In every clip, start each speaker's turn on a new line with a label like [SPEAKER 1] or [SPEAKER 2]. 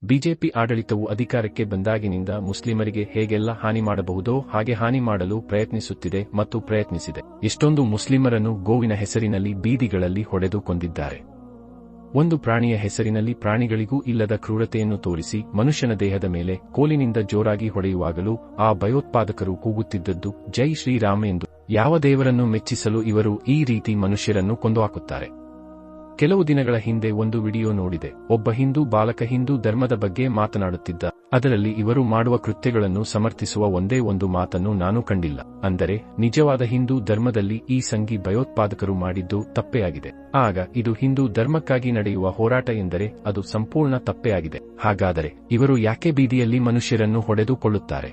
[SPEAKER 1] BJP ಆಡಳಿತವು ಅಧಿಕಾರಕ್ಕೆ ಬಂದಾಗಿನಿಂದ ಮುಸ್ಲಿಮರಿಗೆ ಹೇಗೆಲ್ಲ ಹಾನಿ ಮಾಡಬಹುದೋ ಹಾಗೆ ಹಾನಿ ಮಾಡಲು ಪ್ರಯತ್ನಿಸುತ್ತಿದೆ ಮತ್ತು ಪ್ರಯತ್ನಿಸಿದೆ. ಎಷ್ಟೊಂದು ಮುಸ್ಲಿಮರನ್ನು ಗೋವಿನ ಹೆಸರಿನಲ್ಲಿ ಬೀದಿಗಳಲ್ಲಿ ಹೊಡೆದು ಕೊಂದಿದ್ದಾರೆ. ಒಂದು ಪ್ರಾಣಿಯ ಹೆಸರಿನಲ್ಲಿ ಪ್ರಾಣಿಗಳಿಗೂ ಇಲ್ಲದ ಕ್ರೂರತೆಯನ್ನು ತೋರಿಸಿ ಮನುಷ್ಯನ ದೇಹದ ಮೇಲೆ ಕೋಲಿನಿಂದ ಜೋರಾಗಿ ಹೊಡೆಯುವಾಗಲೂ ಆ ಭಯೋತ್ಪಾದಕರು ಕೂಗುತ್ತಿದ್ದದ್ದು ಜೈ ಶ್ರೀರಾಮ್ ಎಂದು. ಯಾವ ದೇವರನ್ನು ಮೆಚ್ಚಿಸಲು ಇವರು ಈ ರೀತಿ ಮನುಷ್ಯರನ್ನು ಕೊಂದುಹಾಕುತ್ತಾರೆ? ಕೆಲವು ದಿನಗಳ ಹಿಂದೆ ಒಂದು ವಿಡಿಯೋ ನೋಡಿದೆ. ಒಬ್ಬ ಹಿಂದೂ ಬಾಲಕ ಹಿಂದೂ ಧರ್ಮದ ಬಗ್ಗೆ ಮಾತನಾಡುತ್ತಿದ್ದ. ಅದರಲ್ಲಿ ಇವರು ಮಾಡುವ ಕೃತ್ಯಗಳನ್ನು ಸಮರ್ಥಿಸುವ ಒಂದೇ ಒಂದು ಮಾತನ್ನು ನಾನು ಕಂಡಿಲ್ಲ. ಅಂದರೆ ನಿಜವಾದ ಹಿಂದೂ ಧರ್ಮದಲ್ಲಿ ಈ ಸಂಘಿ ಭಯೋತ್ಪಾದಕರು ಮಾಡಿದ್ದು ತಪ್ಪೇ ಆಗಿದೆ. ಆಗ ಇದು ಹಿಂದೂ ಧರ್ಮಕ್ಕಾಗಿ ನಡೆಯುವ ಹೋರಾಟ ಎಂದರೆ ಅದು ಸಂಪೂರ್ಣ ತಪ್ಪೇ ಆಗಿದೆ. ಹಾಗಾದರೆ ಇವರು ಯಾಕೆ ಬೀದಿಯಲ್ಲಿ ಮನುಷ್ಯರನ್ನು ಹೊಡೆದುಕೊಳ್ಳುತ್ತಾರೆ?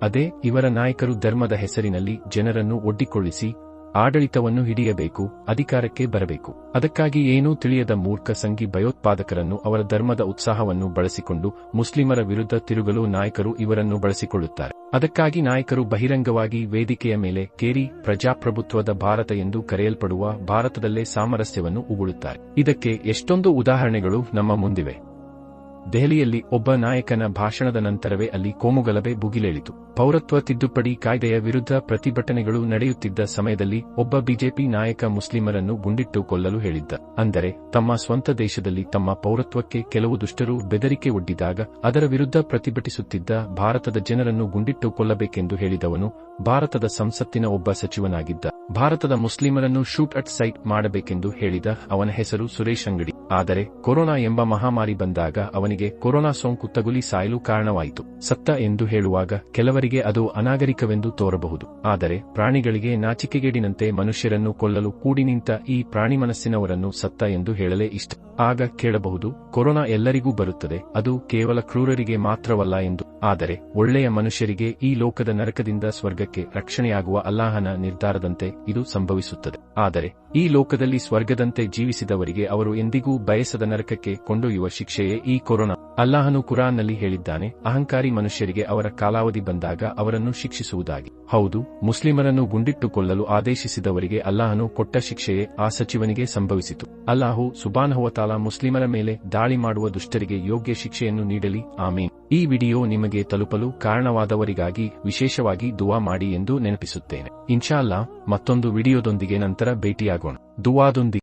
[SPEAKER 1] ಅದೇ ಇವರ ನಾಯಕರು ಧರ್ಮದ ಹೆಸರಿನಲ್ಲಿ ಜನರನ್ನು ಒಡ್ಡಿಕೊಳ್ಳಿಸಿ ಆಡಳಿತವನ್ನು ಹಿಡಿಯಬೇಕು, ಅಧಿಕಾರಕ್ಕೆ ಬರಬೇಕು. ಅದಕ್ಕಾಗಿ ಏನೂ ತಿಳಿಯದ ಮೂರ್ಖ ಸಂಘಿ ಭಯೋತ್ಪಾದಕರನ್ನು ಅವರ ಧರ್ಮದ ಉತ್ಸಾಹವನ್ನು ಬಳಸಿಕೊಂಡು ಮುಸ್ಲಿಮರ ವಿರುದ್ಧ ತಿರುಗಲು ನಾಯಕರು ಇವರನ್ನು ಬಳಸಿಕೊಳ್ಳುತ್ತಾರೆ. ಅದಕ್ಕಾಗಿ ನಾಯಕರು ಬಹಿರಂಗವಾಗಿ ವೇದಿಕೆಯ ಮೇಲೆ ಕೇರಿ ಪ್ರಜಾಪ್ರಭುತ್ವದ ಭಾರತ ಎಂದು ಕರೆಯಲ್ಪಡುವ ಭಾರತದಲ್ಲೇ ಸಾಮರಸ್ಯವನ್ನು ಉಗುಳುತ್ತಾರೆ. ಇದಕ್ಕೆ ಎಷ್ಟೊಂದು ಉದಾಹರಣೆಗಳು ನಮ್ಮ ಮುಂದಿವೆ. ದೆಹಲಿಯಲ್ಲಿ ಒಬ್ಬ ನಾಯಕನ ಭಾಷಣದ ನಂತರವೇ ಅಲ್ಲಿ ಕೋಮುಗಲಭೆ ಭುಗಿಲೇಳಿತು. ಪೌರತ್ವ ತಿದ್ದುಪಡಿ ಕಾಯ್ದೆಯ ವಿರುದ್ಧ ಪ್ರತಿಭಟನೆಗಳು ನಡೆಯುತ್ತಿದ್ದ ಸಮಯದಲ್ಲಿ ಒಬ್ಬ ಬಿಜೆಪಿ ನಾಯಕ ಮುಸ್ಲಿಮರನ್ನು ಗುಂಡಿಟ್ಟು ಕೊಲ್ಲಲು ಹೇಳಿದ್ದ. ಅಂದರೆ ತಮ್ಮ ಸ್ವಂತ ದೇಶದಲ್ಲಿ ತಮ್ಮ ಪೌರತ್ವಕ್ಕೆ ಕೆಲವು ದುಷ್ಟರು ಬೆದರಿಕೆ ಒಡ್ಡಿದಾಗ ಅದರ ವಿರುದ್ಧ ಪ್ರತಿಭಟಿಸುತ್ತಿದ್ದ ಭಾರತದ ಜನರನ್ನು ಗುಂಡಿಟ್ಟು ಕೊಲ್ಲಬೇಕೆಂದು ಹೇಳಿದವನು ಭಾರತದ ಸಂಸತ್ತಿನ ಒಬ್ಬ ಸಚಿವನಾಗಿದ್ದ. ಭಾರತದ ಮುಸ್ಲಿಮರನ್ನು ಶೂಟ್ ಅಟ್ ಸೈಟ್ ಮಾಡಬೇಕೆಂದು ಹೇಳಿದ ಅವನ ಹೆಸರು ಸುರೇಶ್ ಅಂಗಡಿ. ಆದರೆ ಕೊರೋನಾ ಎಂಬ ಮಹಾಮಾರಿ ಬಂದಾಗ ಅವನಿಗೆ ಕೊರೋನಾ ಸೋಂಕು ತಗುಲಿ ಸಾಯಲು ಕಾರಣವಾಯಿತು. ಸತ್ತ ಎಂದು ಹೇಳುವಾಗ ಕೆಲವರಿಗೆ ಅದು ಅನಾಗರಿಕವೆಂದು ತೋರಬಹುದು. ಆದರೆ ಪ್ರಾಣಿಗಳಿಗೆ ನಾಚಿಕೆಗೇಡಿನಂತೆ ಮನುಷ್ಯರನ್ನು ಕೊಲ್ಲಲು ಕೂಡಿ ನಿಂತ ಈ ಪ್ರಾಣಿ ಮನಸ್ಸಿನವರನ್ನು ಸತ್ತ ಎಂದು ಹೇಳಲೇ ಇಷ್ಟ. ಆಗ ಕೇಳಬಹುದು, ಕೊರೋನಾ ಎಲ್ಲರಿಗೂ ಬರುತ್ತದೆ, ಅದು ಕೇವಲ ಕ್ರೂರರಿಗೆ ಮಾತ್ರವಲ್ಲ ಎಂದು. ಆದರೆ ಒಳ್ಳೆಯ ಮನುಷ್ಯರಿಗೆ ಈ ಲೋಕದ ನರಕದಿಂದ ಸ್ವರ್ಗಕ್ಕೆ ರಕ್ಷಣೆಯಾಗುವ ಅಲ್ಲಾಹನ ನಿರ್ಧಾರದಂತೆ ಇದು ಸಂಭವಿಸುತ್ತದೆ. ಆದರೆ ಈ ಲೋಕದಲ್ಲಿ ಸ್ವರ್ಗದಂತೆ ಜೀವಿಸಿದವರಿಗೆ ಅವರು ಎಂದಿಗೂ ಬಯಸದ ನರಕಕ್ಕೆ ಕೊಂಡೊಯ್ಯುವ ಶಿಕ್ಷೆಯೇ ಈ ಕೊರೋನಾ. ಅಲ್ಲಾಹನು ಕುರಾನ್ನಲ್ಲಿ ಹೇಳಿದ್ದಾನೆ, ಅಹಂಕಾರಿ ಮನುಷ್ಯರಿಗೆ ಅವರ ಕಾಲಾವಧಿ ಬಂದಾಗ ಅವರನ್ನು ಶಿಕ್ಷಿಸುವುದಾಗಿ. ಹೌದು, ಮುಸ್ಲಿಮರನ್ನು ಗುಂಡಿಟ್ಟು ಕೊಲ್ಲಲು ಆದೇಶಿಸಿದವರಿಗೆ ಅಲ್ಲಾಹನು ಕೊಟ್ಟ ಶಿಕ್ಷೆಯೇ ಆ ಸಚಿವನಿಗೆ ಸಂಭವಿಸಿತು. ಅಲ್ಲಾಹು ಸುಬ್ಹಾನಹು ವ ತಆಲಾ ಮುಸ್ಲಿಮರ ಮೇಲೆ ದಾಳಿ ಮಾಡುವ ದುಷ್ಟರಿಗೆ ಯೋಗ್ಯ ಶಿಕ್ಷೆಯನ್ನು ನೀಡಲಿ, ಆಮೀನ್. ಈ ವಿಡಿಯೋ ನಿಮಗೆ ತಲುಪಲು ಕಾರಣವಾದವರಿಗಾಗಿ ವಿಶೇಷವಾಗಿ ದುವಾ ಮಾಡಿ ಎಂದು ನೆನಪಿಸುತ್ತೇನೆ. ಇನ್ಶಾ ಅಲ್ಲಾ ಮತ್ತೊಂದು ವಿಡಿಯೋದೊಂದಿಗೆ ನಂತರ ಭೇಟಿಯಾಗೋಣ. ದುವಾದೊಂದಿಗೆ.